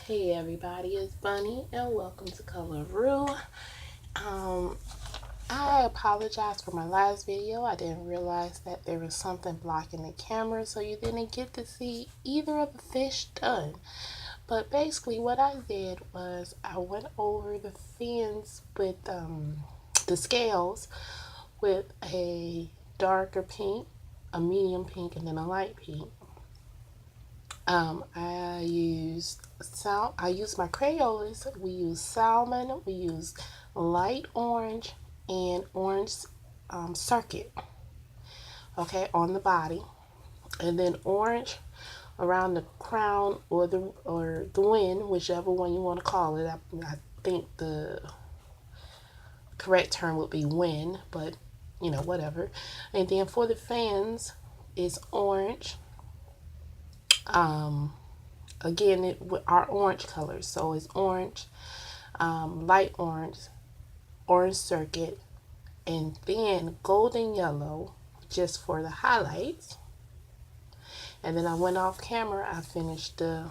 Hey everybody, it's Bunny and welcome to Coloralongs. I apologize for my last video. I didn't realize that there was something blocking the camera, so you didn't get to see either of the fish done. But basically what I did was I went over the fins with the scales with a darker pink, a medium pink, and then a light pink. I used my Crayolas. We used salmon, we used light orange and orange circuit, okay, on the body, and then orange around the crown or the wing, whichever one you want to call it. I think the correct term would be wing, but whatever. And then for the fans, it's orange. Again, our orange colors, so it's orange, light orange, orange circuit, and then golden yellow just for the highlights. And then I went off camera, I finished the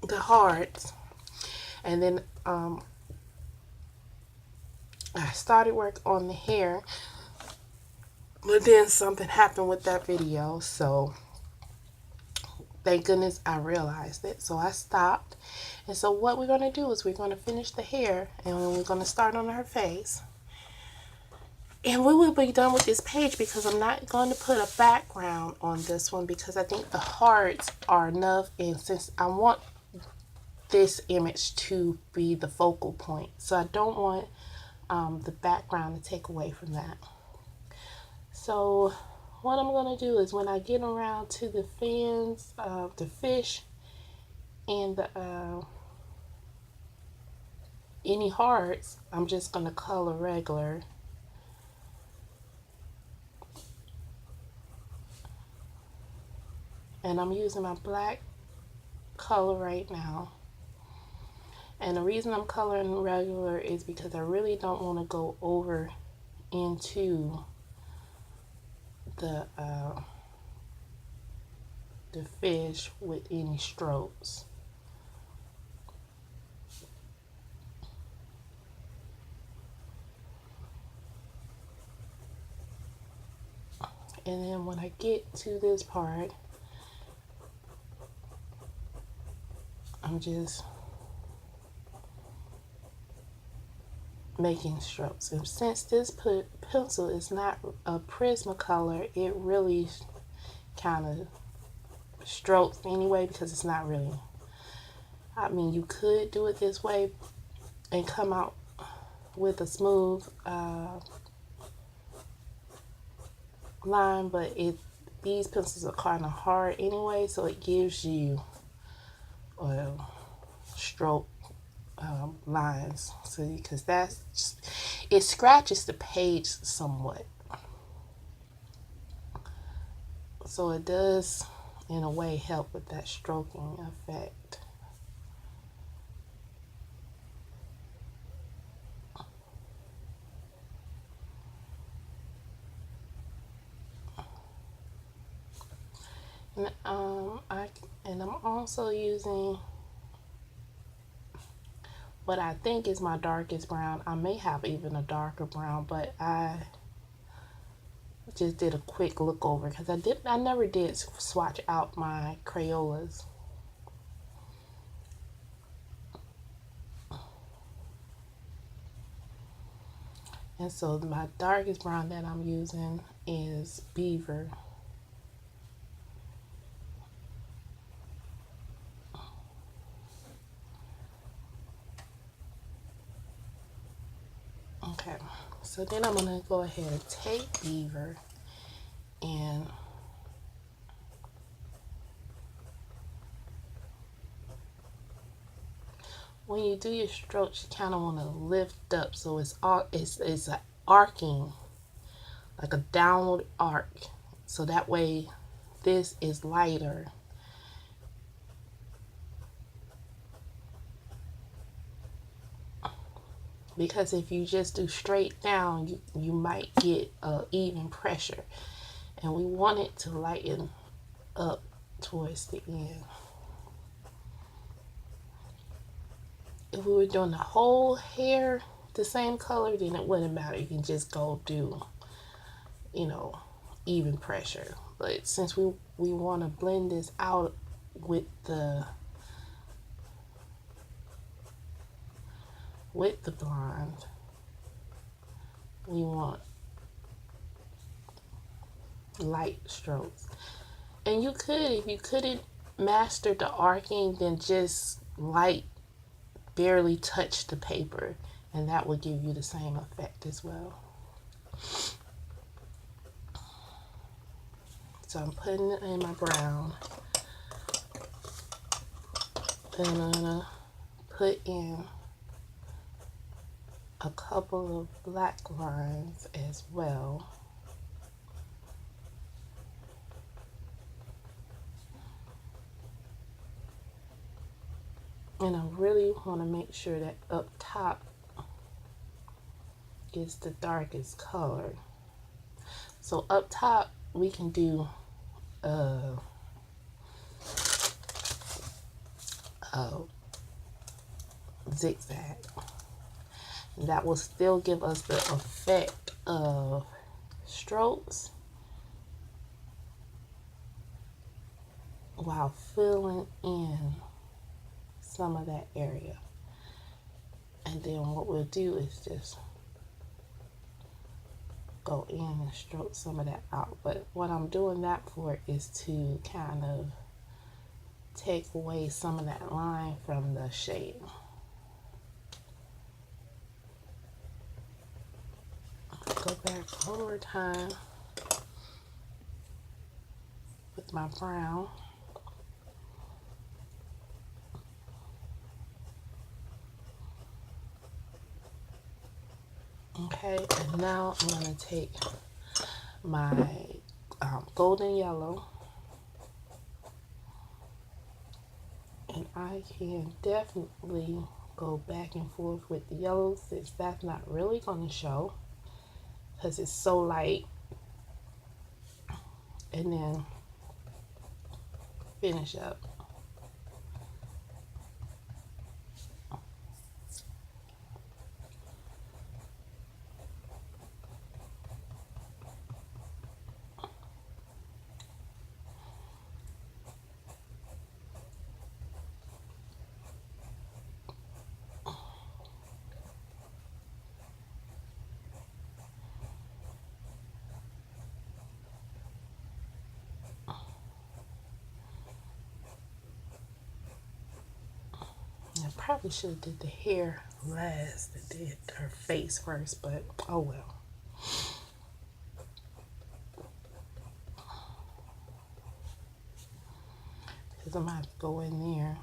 hearts, and then I started work on the hair, but then something happened with that video, so thank goodness I realized it. So I stopped. And so what we're going to do is we're going to finish the hair, and we're going to start on her face. And we will be done with this page because I'm not going to put a background on this one because I think the hearts are enough. And since I want this image to be the focal point, so I don't want the background to take away from that. So what I'm going to do is when I get around to the fins of the fish and the any hearts, I'm just going to color regular. And I'm using my black color right now. And the reason I'm coloring regular is because I really don't want to go over into the fish with any strokes. And then when I get to this part, I'm just making strokes. And since this pencil is not a Prismacolor, it really kind of strokes anyway because it's not really. I mean, you could do it this way and come out with a smooth line, but these pencils are kind of hard anyway, so it gives you stroke lines. So because it scratches the page somewhat, so it does in a way help with that stroking effect. And I'm also using what I think is my darkest brown. I may have even a darker brown, but I just did a quick look over because I never did swatch out my Crayolas. And so my darkest brown that I'm using is Beaver. Okay, so then I'm going to go ahead and take Beaver and when you do your strokes, you kind of want to lift up so it's an arcing, like a downward arc, so that way this is lighter. Because if you just do straight down, you might get even pressure, and we want it to lighten up towards the end. If we were doing the whole hair the same color, then it wouldn't matter. You can just go do, you know, even pressure. But since we want to blend this out with the blonde, we want light strokes. And you could, if you couldn't master the arcing, then just light, barely touch the paper, and that would give you the same effect as well. So I'm putting it in my brown. Then I'm gonna put in a couple of black lines as well. And I really want to make sure that up top is the darkest color. So up top we can do a zigzag. That will still give us the effect of strokes while filling in some of that area. And then what we'll do is just go in and stroke some of that out. But what I'm doing that for is to kind of take away some of that line from the shade. Go back one more time with my brown. Okay, and now I'm going to take my golden yellow, and I can definitely go back and forth with the yellow, since that's not really going to show because it's so light, and then finish up. I probably should have did the hair last and did her face first, but oh well. Because I'm going to have to go in there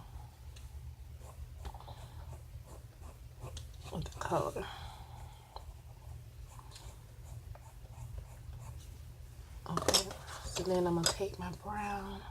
with the color. Okay, so then I'm going to take my brown.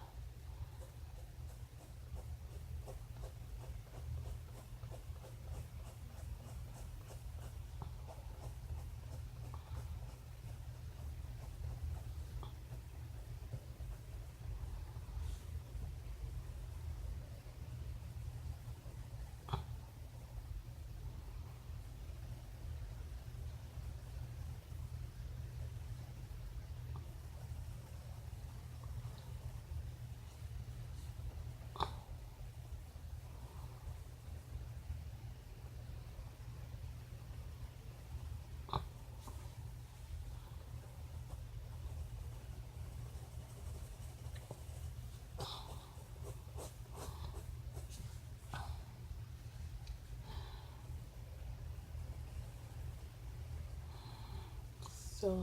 So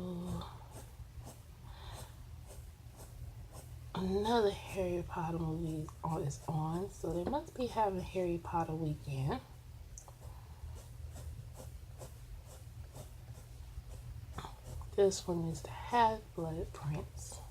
another Harry Potter movie is on, so they must be having Harry Potter weekend. This one is the Half-Blood Prince.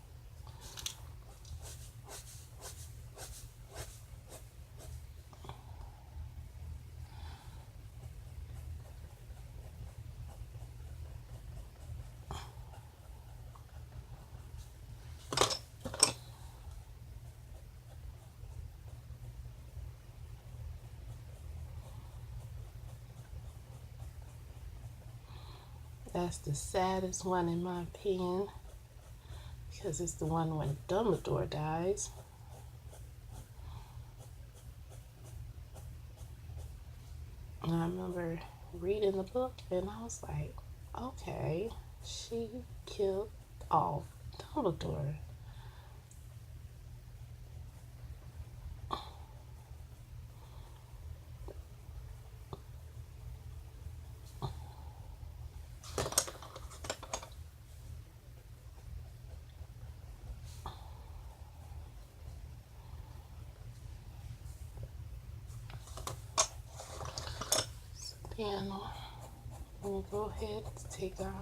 That's the saddest one in my opinion, because it's the one when Dumbledore dies. And I remember reading the book and I was like, okay, she killed off Dumbledore. Then we'll go ahead and take our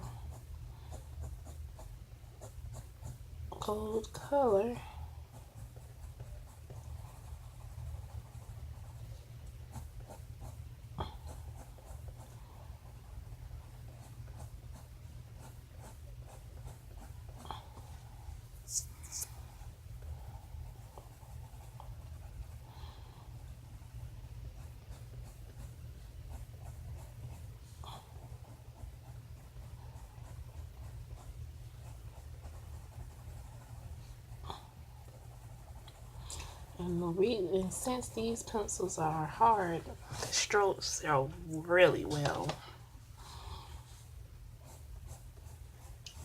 gold color. And since these pencils are hard, the strokes are really well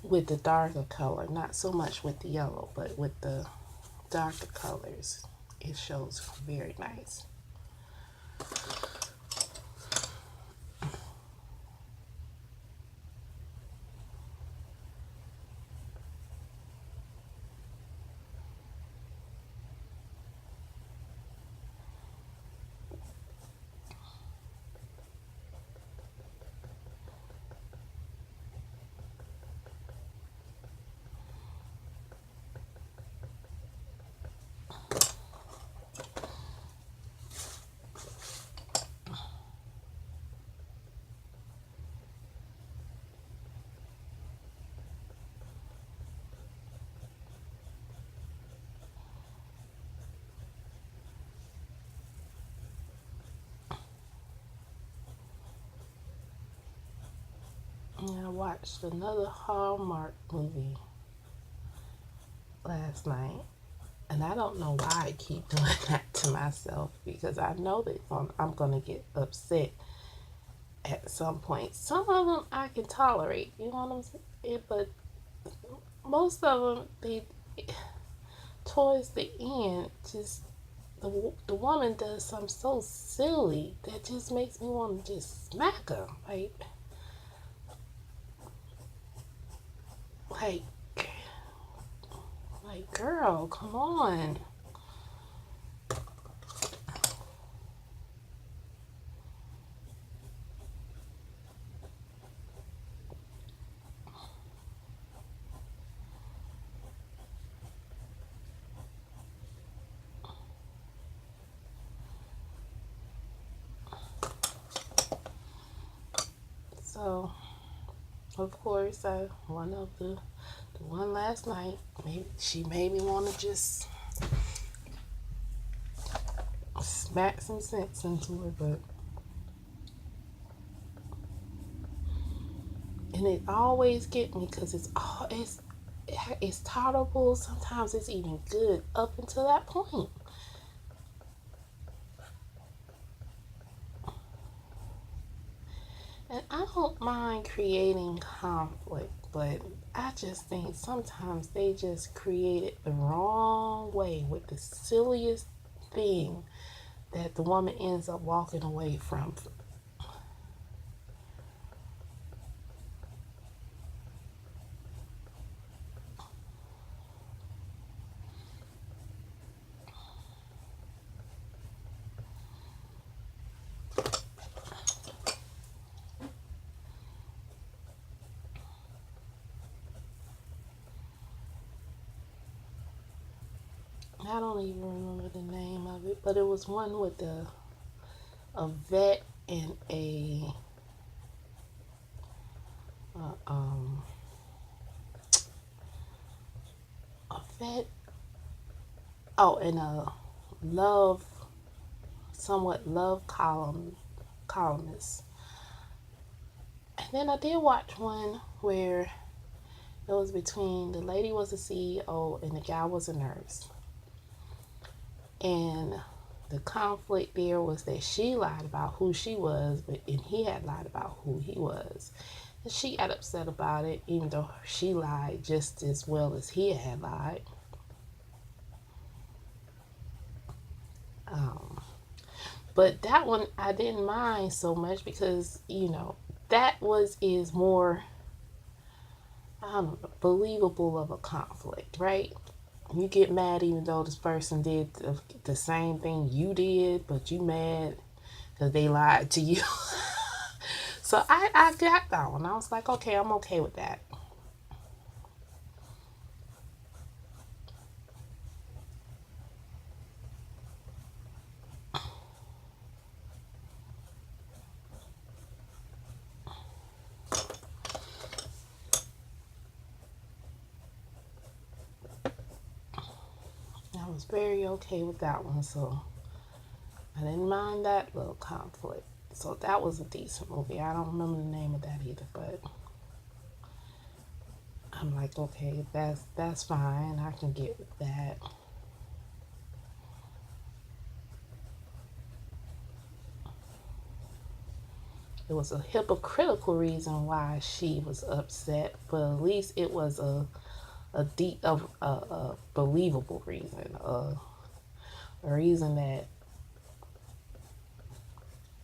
with the darker color. Not so much with the yellow, but with the darker colors, it shows very nice. And I watched another Hallmark movie last night, and I don't know why I keep doing that to myself, because I know that I'm going to get upset at some point. Some of them I can tolerate, you know what I'm saying? But most of them, they towards the end, just the woman does something so silly that just makes me want to just smack her, like, girl, come on. So, of course, one of the one last night, maybe she made me want to just smack some sense into her, but and it always get me because it's tolerable. Sometimes it's even good up until that point. And I don't mind creating conflict, but I just think sometimes they just create it the wrong way with the silliest thing that the woman ends up walking away from. I don't even remember the name of it, but it was one with a vet and a vet. Oh, and a love, somewhat love columnist. And then I did watch one where it was between the lady was a CEO and the guy was a nurse. And the conflict there was that she lied about who she was, and he had lied about who he was. And she got upset about it, even though she lied just as well as he had lied. But that one I didn't mind so much because, you know, that is more, I don't know, believable of a conflict, right? You get mad even though this person did the same thing you did, but you mad because they lied to you. So I got that one. I was like, okay, I'm okay with that. I was very okay with that one, so I didn't mind that little conflict. So that was a decent movie. I don't remember the name of that either, but I'm like, okay, that's fine. I can get with that. It was a hypocritical reason why she was upset, but at least it was a deep, a believable reason, a reason that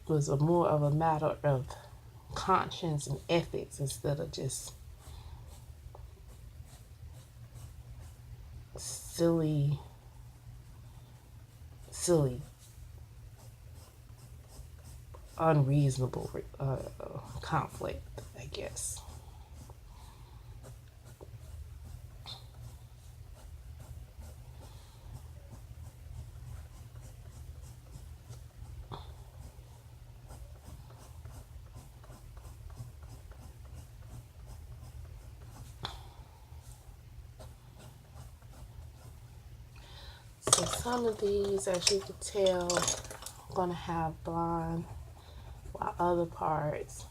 was a more of a matter of conscience and ethics instead of just silly unreasonable conflict, I guess. So some of these, as you can tell, are going to have blonde, while other parts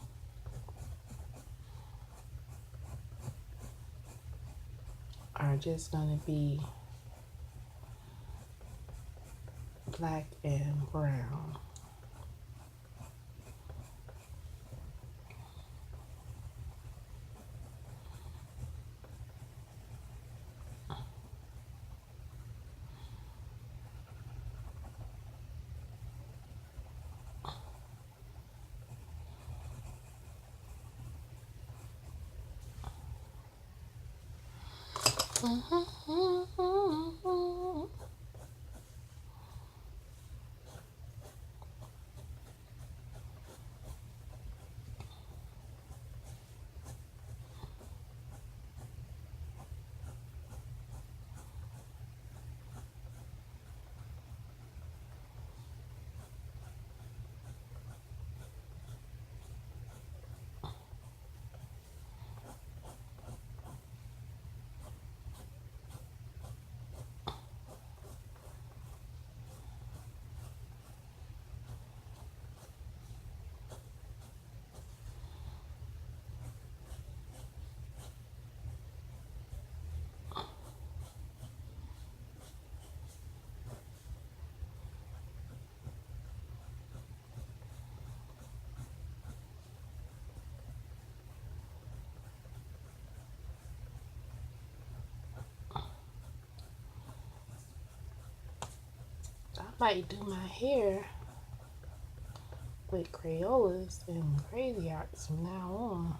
are just going to be black and brown. I might do my hair with Crayolas and Crazy Arts from now on.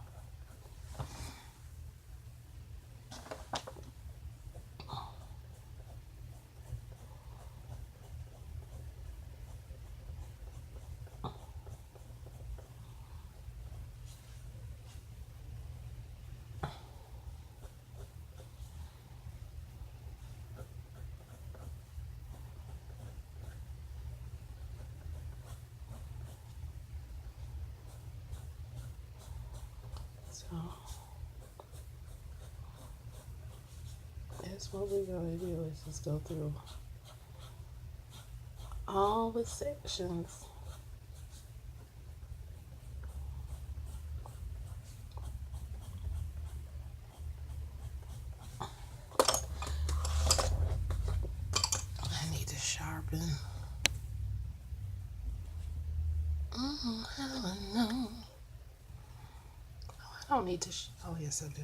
So that's what we're going to do, is just go through all the sections. sharpen. I know. Oh, I don't need to. Oh, yes, I do.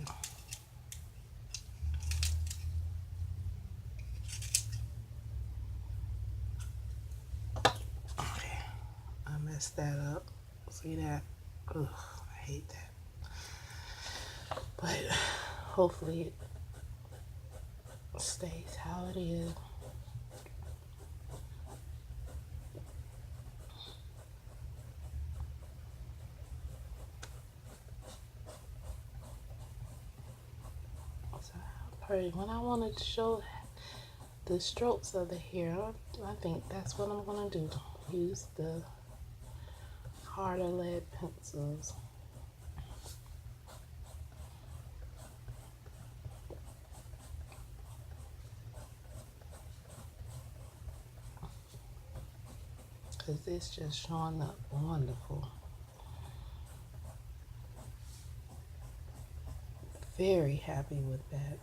Okay, I messed that up. See that? Ugh, I hate that. But hopefully it stays how it is. So pretty. When I wanted to show the strokes of the hair, I think that's what I'm gonna do. Use the harder lead pencils. Because it's just showing up wonderful. Very happy with that.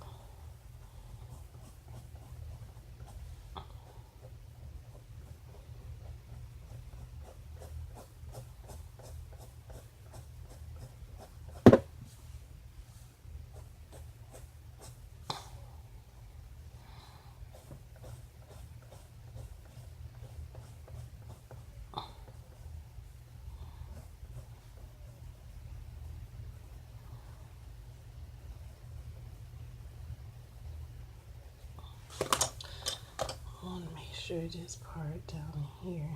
I want to make sure this part down here.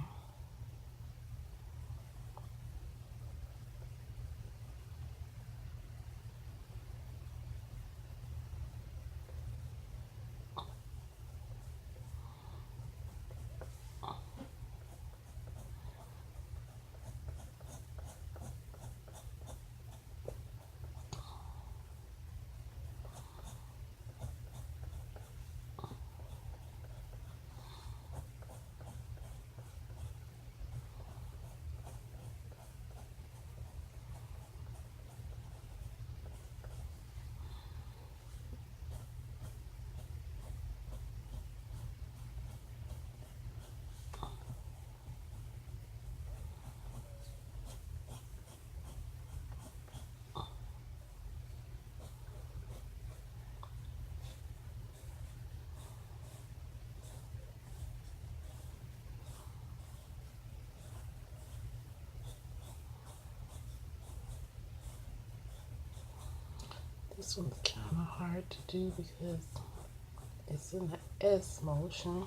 This one's kind of hard to do because it's in the S motion.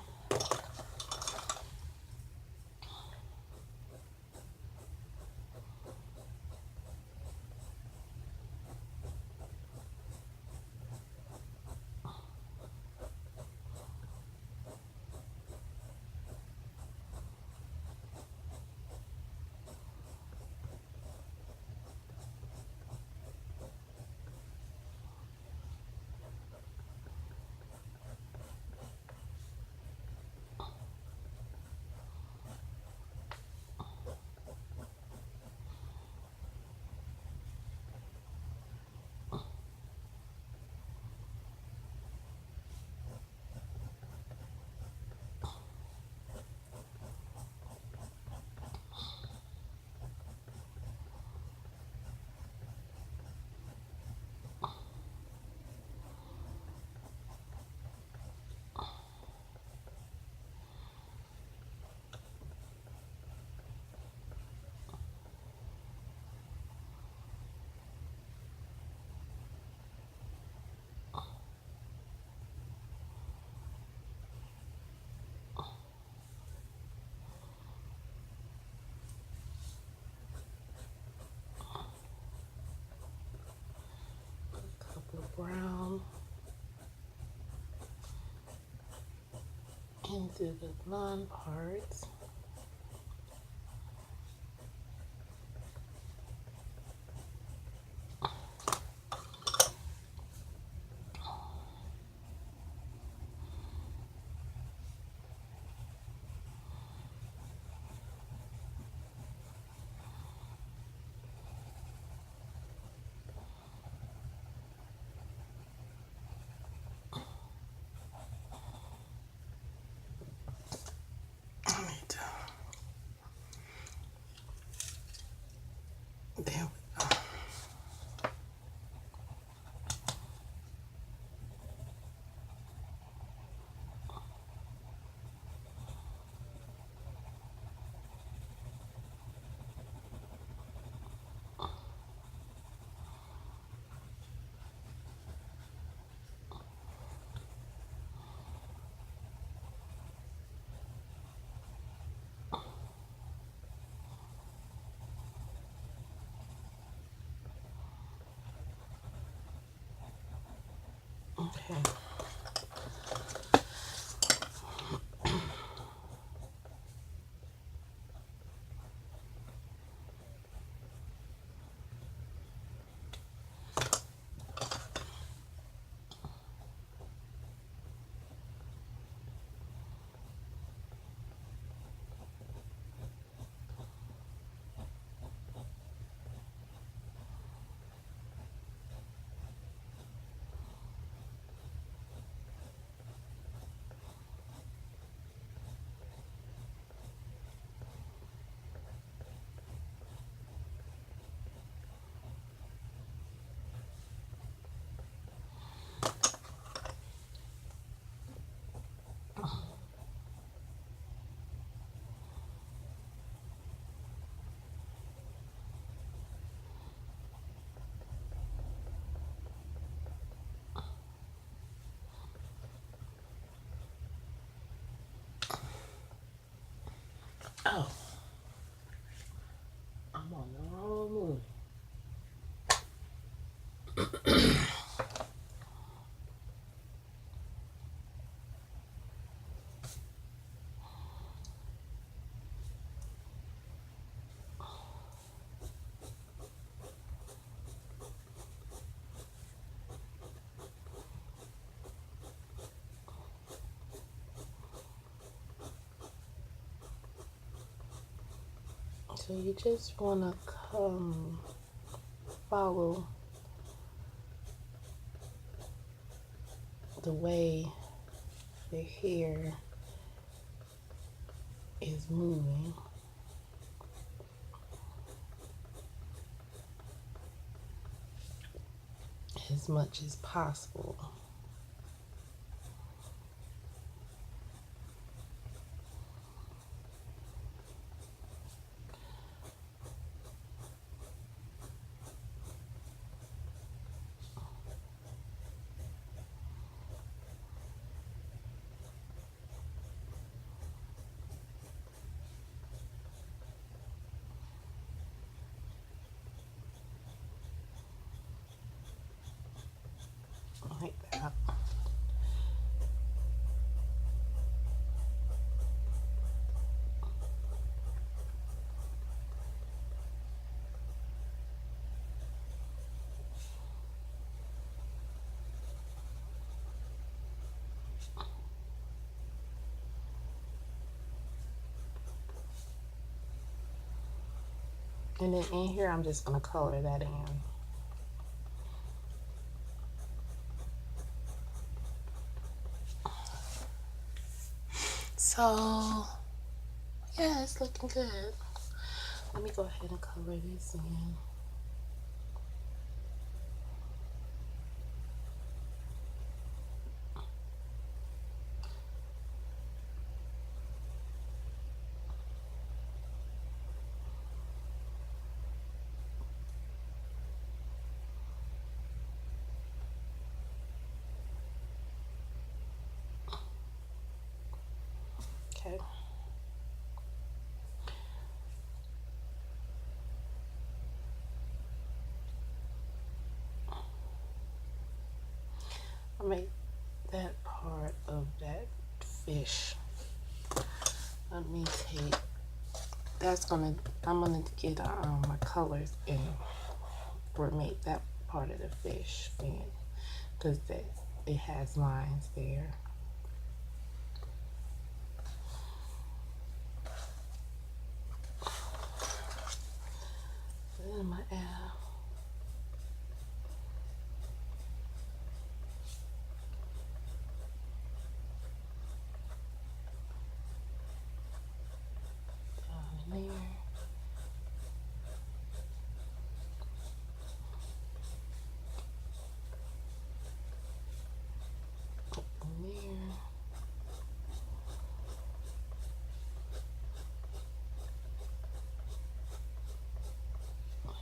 Brown into the blonde parts. Okay. Oh, I'm on the wrong movie. So you just want to come follow the way the hair is moving. As much as possible. Like that. And then in here, I'm just going to color that in. So, yeah, it's looking good. Let me go ahead and color this in. Okay. I'll make that part of that fish. Let me take, I'm gonna get my colors and make that part of the fish fin, because it has lines there. Then my down in there.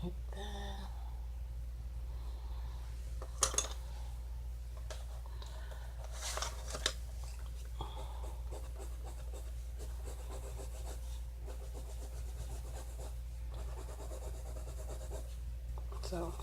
Like that. So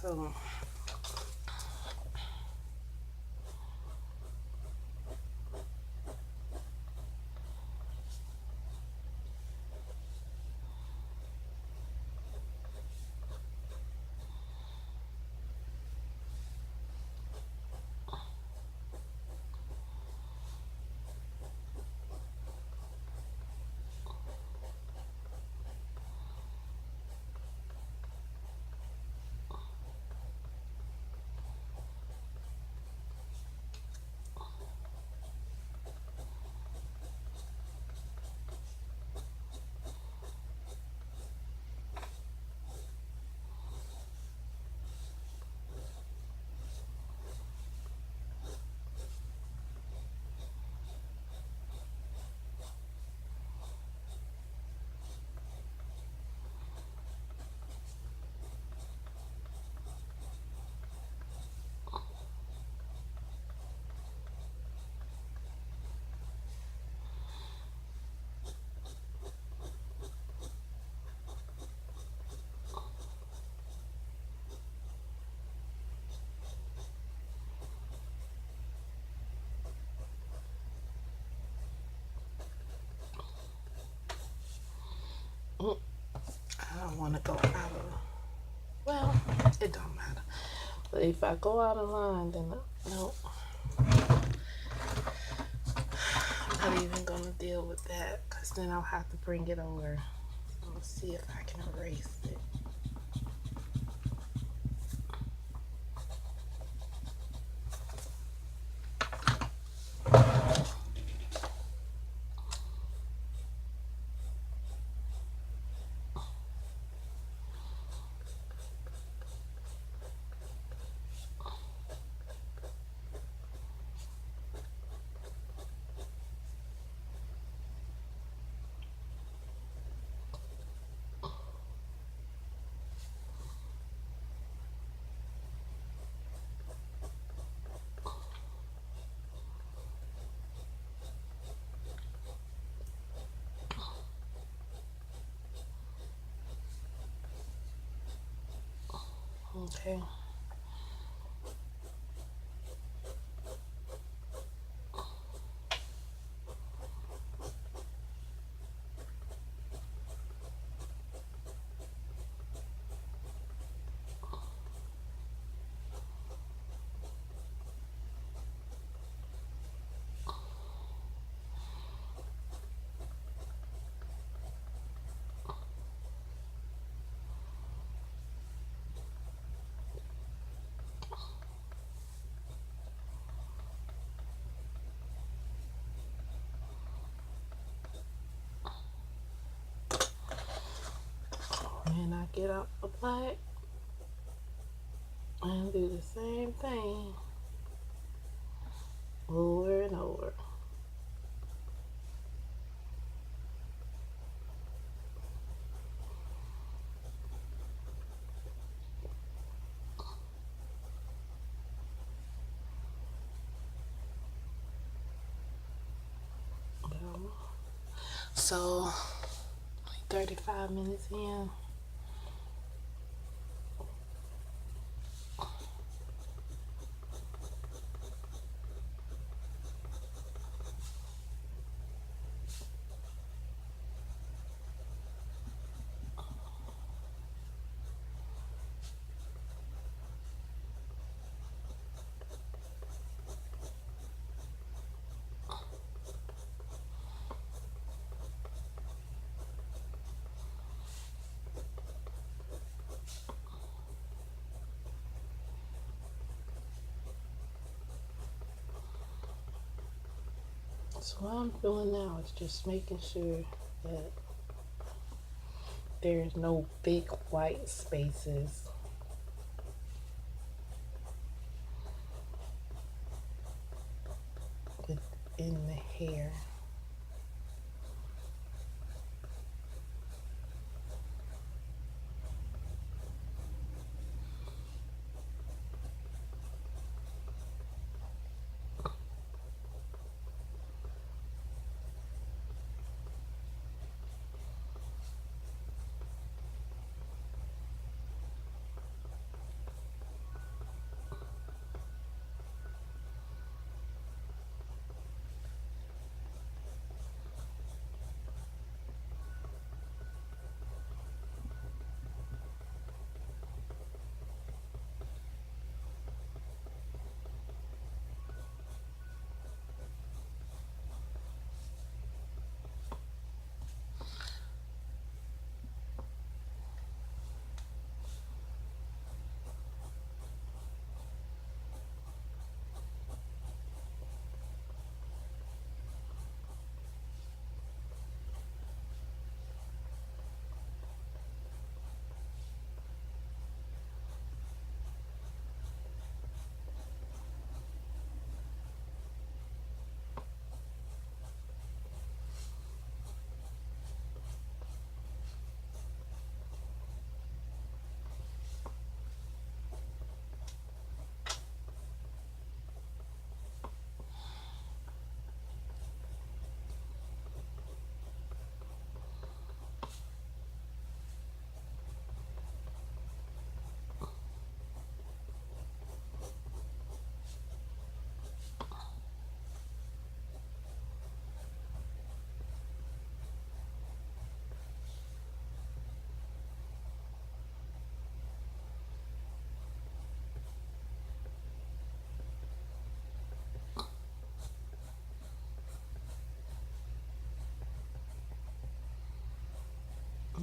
So I don't want to go out of, well, it don't matter. But if I go out of line, then no, I'm not even going to deal with that, because then I'll have to bring it over. So let's see if I can erase it. Okay. And I get out the black and do the same thing over and over. So 35 minutes in. So what I'm doing now is just making sure that there's no big white spaces within the hair.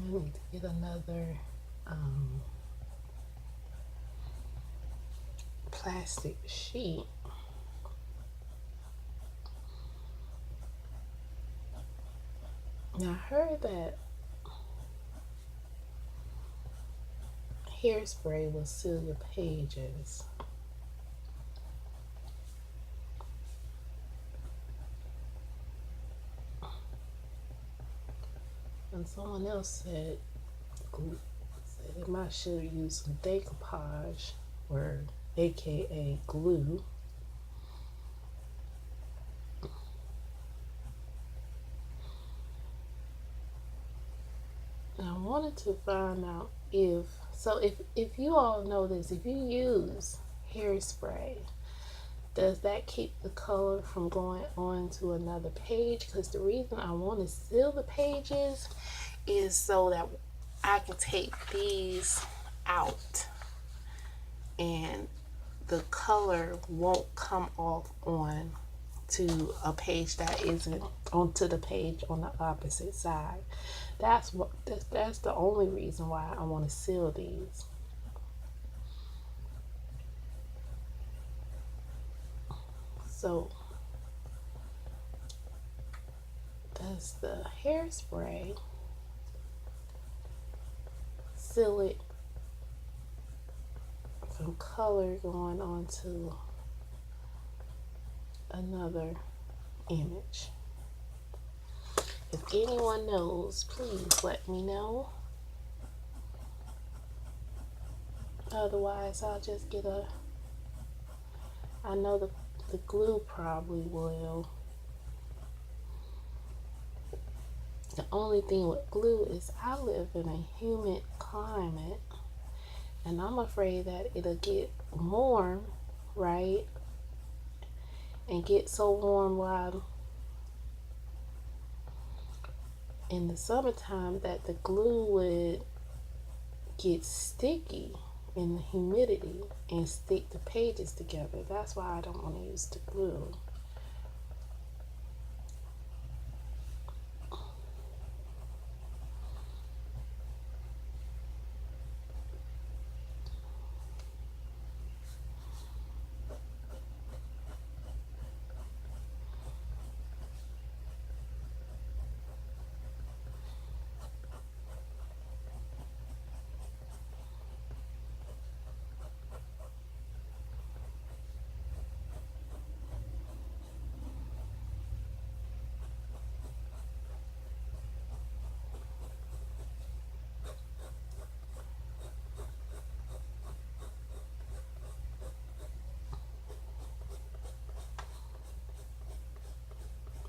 I need to get another plastic sheet. Now I heard that hairspray will seal your pages. And someone else said it might should use some decoupage, or aka glue. And I wanted to find out if you all know this, if you use hairspray, does that keep the color from going on to another page? Because the reason I want to seal the pages is so that I can take these out and the color won't come off on to a page that isn't onto the page on the opposite side. That's the only reason why I want to seal these. So does the hairspray seal it from color going on to another image? If anyone knows, please let me know. Otherwise, I'll just get I know the glue probably will. The only thing with glue is I live in a humid climate, and I'm afraid that it'll get warm, right? And get so warm while in the summertime that the glue would get sticky in the humidity and stick the pages together. That's why I don't want to use the glue.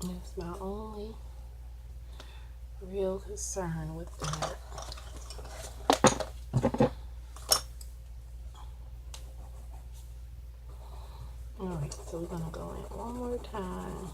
That's my only real concern with that. Alright, so we're going to go in one more time.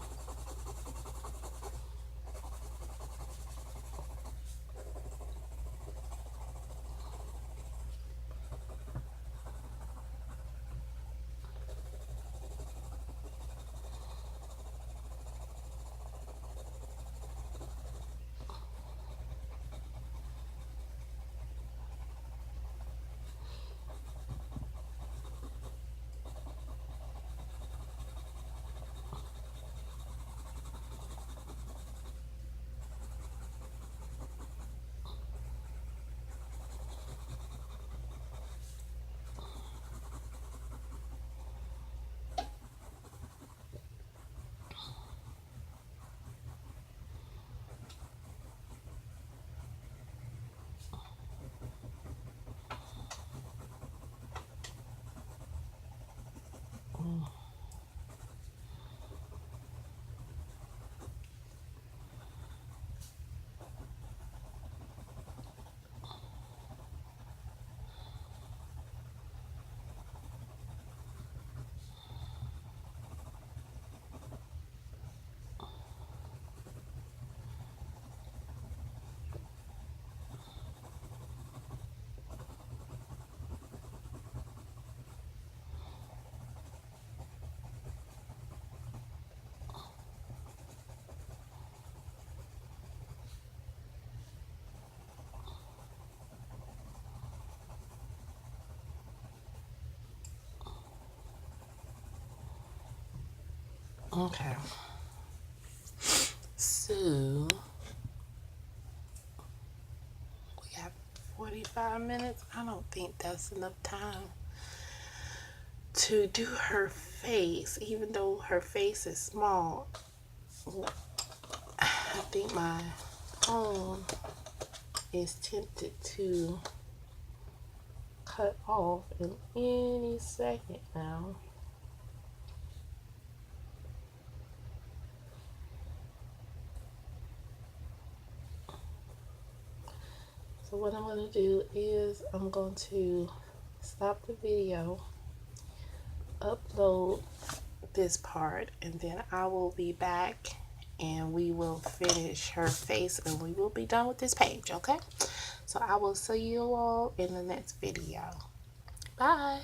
Okay. So we have 45 minutes. I don't think that's enough time to do her face, even though her face is small. I think my phone is tempted to cut off in any second now. So what I'm going to do is I'm going to stop the video, upload this part, and then I will be back and we will finish her face and we will be done with this page, okay? So I will see you all in the next video. Bye.